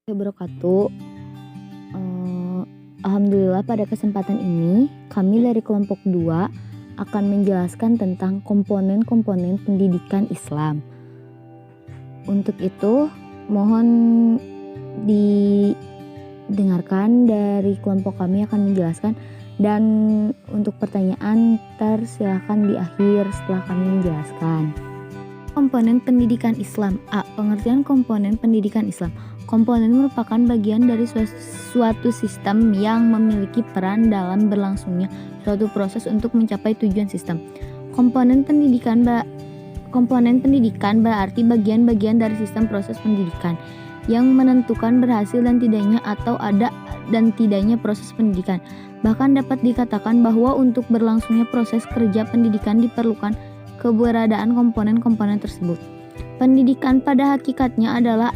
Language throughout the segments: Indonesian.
Wabarakatuh. Alhamdulillah pada kesempatan ini kami dari kelompok 2 akan menjelaskan tentang komponen-komponen pendidikan Islam. Untuk itu mohon didengarkan dari kelompok kami akan menjelaskan, dan untuk pertanyaan silakan di akhir setelah kami menjelaskan. Komponen pendidikan Islam. A. Pengertian komponen pendidikan Islam. Komponen merupakan bagian dari suatu sistem yang memiliki peran dalam berlangsungnya suatu proses untuk mencapai tujuan sistem. Komponen pendidikan berarti bagian-bagian dari sistem proses pendidikan yang menentukan berhasil dan tidaknya atau ada dan tidaknya proses pendidikan. Bahkan dapat dikatakan bahwa untuk berlangsungnya proses kerja pendidikan diperlukan keberadaan komponen-komponen tersebut. Pendidikan pada hakikatnya adalah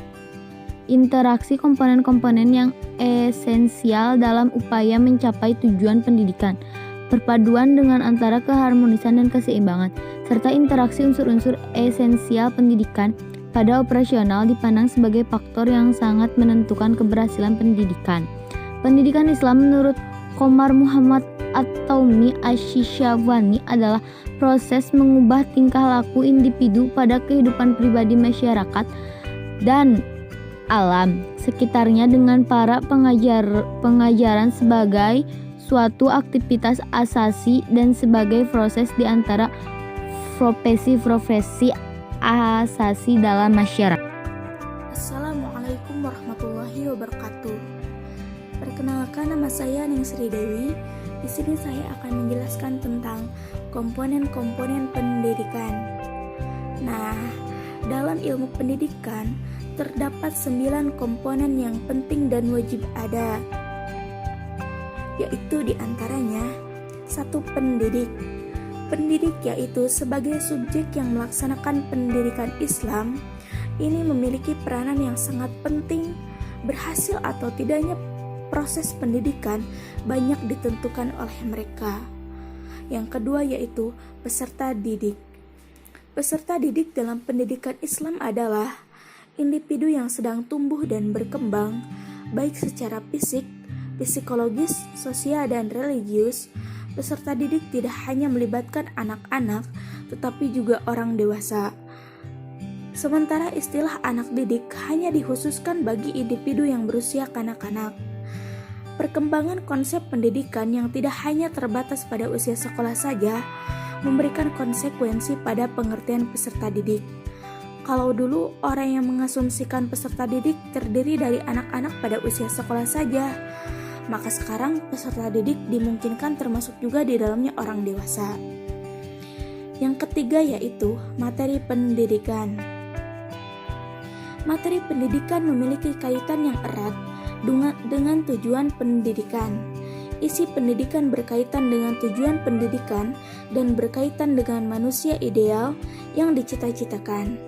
interaksi komponen-komponen yang esensial dalam upaya mencapai tujuan pendidikan, perpaduan dengan antara keharmonisan dan keseimbangan, serta interaksi unsur-unsur esensial pendidikan pada operasional dipandang sebagai faktor yang sangat menentukan keberhasilan pendidikan. Pendidikan Islam menurut Komar Muhammad At-Taumi Asy-Syawani adalah proses mengubah tingkah laku individu pada kehidupan pribadi, masyarakat, dan alam sekitarnya dengan para pengajaran sebagai suatu aktivitas asasi dan sebagai proses di antara profesi-profesi asasi dalam masyarakat. Assalamualaikum warahmatullahi wabarakatuh. Perkenalkan, nama saya Ningsri Dewi. Di sini saya akan menjelaskan tentang komponen-komponen pendidikan. Nah, dalam ilmu pendidikan terdapat 9 komponen yang penting dan wajib ada, yaitu diantaranya 1. Pendidik. Pendidik yaitu sebagai subjek yang melaksanakan pendidikan Islam. Ini memiliki peranan yang sangat penting. Berhasil atau tidaknya proses pendidikan banyak ditentukan oleh mereka. Yang kedua yaitu peserta didik. Peserta didik dalam pendidikan Islam adalah individu yang sedang tumbuh dan berkembang, baik secara fisik, psikologis, sosial, dan religius. Peserta didik tidak hanya melibatkan anak-anak, tetapi juga orang dewasa. Sementara istilah anak didik hanya dikhususkan bagi individu yang berusia kanak-kanak. Perkembangan konsep pendidikan yang tidak hanya terbatas pada usia sekolah saja, memberikan konsekuensi pada pengertian peserta didik. Kalau dulu orang yang mengasumsikan peserta didik terdiri dari anak-anak pada usia sekolah saja, maka sekarang peserta didik dimungkinkan termasuk juga di dalamnya orang dewasa. Yang ketiga yaitu materi pendidikan. Materi pendidikan memiliki kaitan yang erat dengan tujuan pendidikan. Isi pendidikan berkaitan dengan tujuan pendidikan dan berkaitan dengan manusia ideal yang dicita-citakan.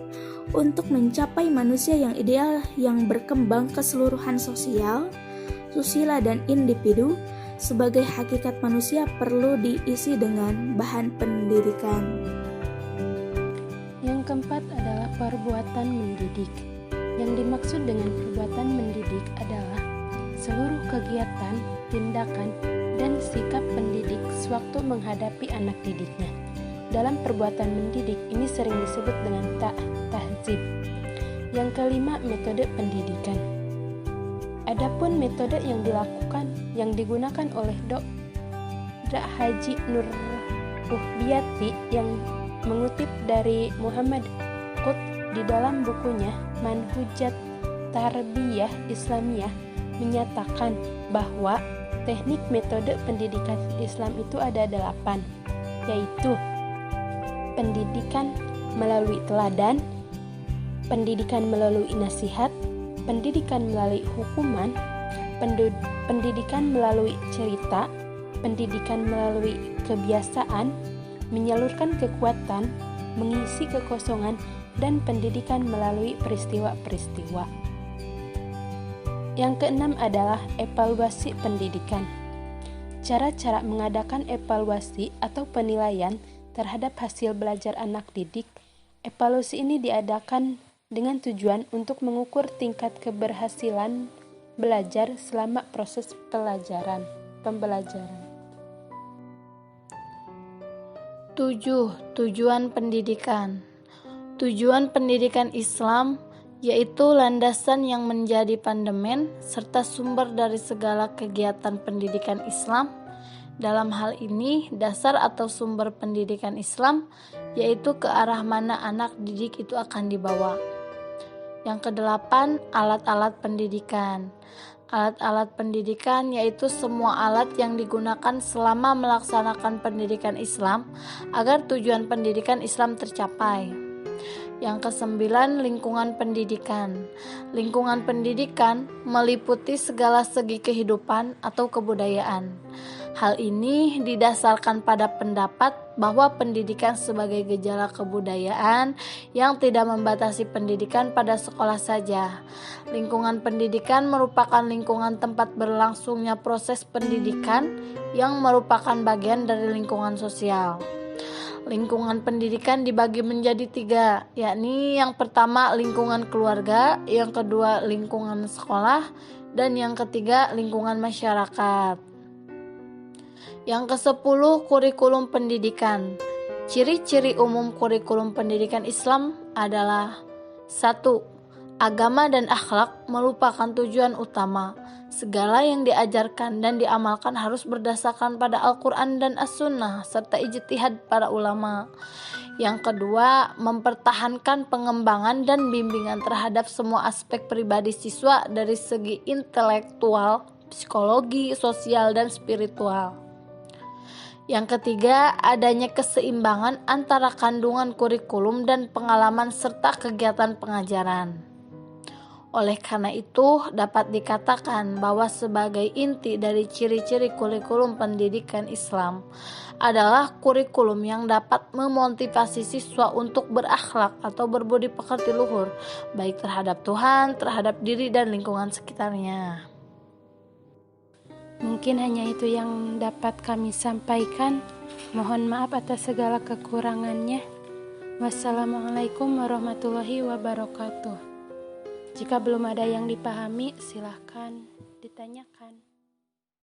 Untuk mencapai manusia yang ideal yang berkembang keseluruhan sosial, susila, dan individu, sebagai hakikat manusia perlu diisi dengan bahan pendidikan. Yang keempat adalah perbuatan mendidik. Yang dimaksud dengan perbuatan mendidik adalah seluruh kegiatan, tindakan, dan sikap pendidik sewaktu menghadapi anak didiknya. Dalam perbuatan mendidik ini sering disebut dengan tahzib. Yang kelima, metode pendidikan. Adapun metode yang digunakan oleh Dr. Haji Nur Ruhbiyati yang mengutip dari Muhammad Qut di dalam bukunya Manhujat Tarbiyah Islamiyah menyatakan bahwa teknik metode pendidikan Islam itu ada 8, yaitu pendidikan melalui teladan, pendidikan melalui nasihat, pendidikan melalui hukuman, pendidikan melalui cerita, pendidikan melalui kebiasaan, menyalurkan kekuatan, mengisi kekosongan, dan pendidikan melalui peristiwa-peristiwa. Yang keenam adalah evaluasi pendidikan. Cara-cara mengadakan evaluasi atau penilaian terhadap hasil belajar anak didik. Evaluasi ini diadakan dengan tujuan untuk mengukur tingkat keberhasilan belajar selama proses pembelajaran. 7. Tujuan pendidikan. Tujuan pendidikan Islam yaitu landasan yang menjadi pandemen serta sumber dari segala kegiatan pendidikan Islam. Dalam hal ini, dasar atau sumber pendidikan Islam yaitu ke arah mana anak didik itu akan dibawa. Yang kedelapan, alat-alat pendidikan. Alat-alat pendidikan yaitu semua alat yang digunakan selama melaksanakan pendidikan Islam agar tujuan pendidikan Islam tercapai. Yang kesembilan, lingkungan pendidikan. Lingkungan pendidikan meliputi segala segi kehidupan atau kebudayaan. Hal ini didasarkan pada pendapat bahwa pendidikan sebagai gejala kebudayaan yang tidak membatasi pendidikan pada sekolah saja. Lingkungan pendidikan merupakan lingkungan tempat berlangsungnya proses pendidikan yang merupakan bagian dari lingkungan sosial. Lingkungan pendidikan dibagi menjadi 3, yakni yang pertama lingkungan keluarga, yang kedua lingkungan sekolah, dan yang ketiga lingkungan masyarakat. Yang ke-10, kurikulum pendidikan. Ciri-ciri umum kurikulum pendidikan Islam adalah 1. Agama dan akhlak merupakan tujuan utama. Segala yang diajarkan dan diamalkan harus berdasarkan pada Al-Quran dan As-Sunnah serta ijtihad para ulama. Yang kedua, mempertahankan pengembangan dan bimbingan terhadap semua aspek pribadi siswa dari segi intelektual, psikologi, sosial, dan spiritual. Yang ketiga, adanya keseimbangan antara kandungan kurikulum dan pengalaman serta kegiatan pengajaran. Oleh karena itu, dapat dikatakan bahwa sebagai inti dari ciri-ciri kurikulum pendidikan Islam adalah kurikulum yang dapat memotivasi siswa untuk berakhlak atau berbudi pekerti luhur, baik terhadap Tuhan, terhadap diri, dan lingkungan sekitarnya. Mungkin hanya itu yang dapat kami sampaikan. Mohon maaf atas segala kekurangannya. Wassalamualaikum warahmatullahi wabarakatuh. Jika belum ada yang dipahami, silahkan ditanyakan.